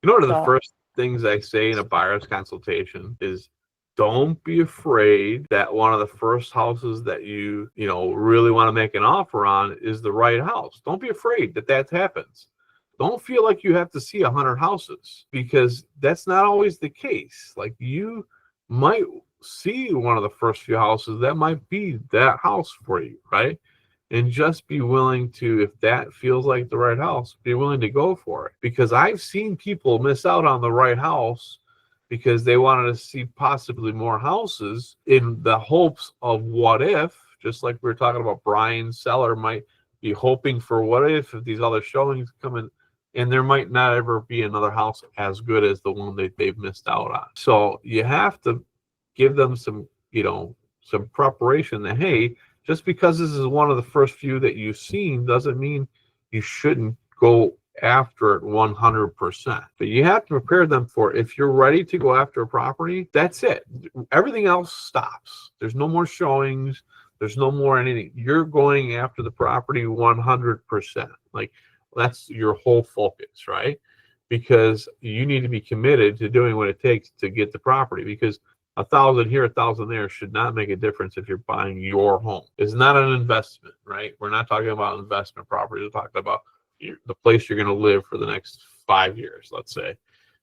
One of the So, first things I say in a buyer's consultation is don't be afraid that one of the first houses that you really want to make an offer on is the right house. Don't be afraid that that happens. Don't feel like you have to see 100 houses because that's not always the case. Like you might see one of the first few houses that might be that house for you, right? And just be willing to, if that feels like the right house, be willing to go for it. Because I've seen people miss out on the right house because they wanted to see possibly more houses in the hopes of what if, just like we were talking about, Brian Seller might be hoping for what if these other showings come in, and there might not ever be another house as good as the one that they've missed out on. So you have to give them some preparation that, hey, just because this is one of the first few that you've seen doesn't mean you shouldn't go after it 100%. But you have to prepare them for, if you're ready to go after a property, that's it. Everything else stops. There's no more showings. There's no more anything. You're going after the property 100%. Like that's your whole focus, right? Because you need to be committed to doing what it takes to get the property, because 1,000 here, 1,000 there should not make a difference if you're buying your home. It's not an investment, right? We're not talking about investment property. We're talking about the place you're going to live for the next 5 years, let's say.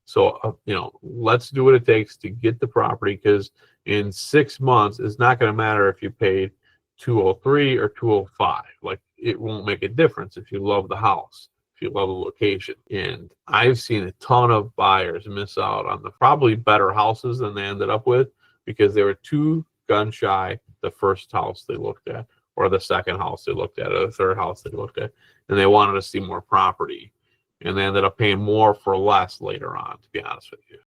So, let's do what it takes to get the property, because in 6 months, it's not going to matter if you paid 203 or 205. Like, it won't make a difference if you love the house, if you love the location. And I've seen a ton of buyers miss out on the probably better houses than they ended up with because they were too gun shy the first house they looked at, or the second house they looked at, or the third house they looked at, and they wanted to see more property, and they ended up paying more for less later on, to be honest with you.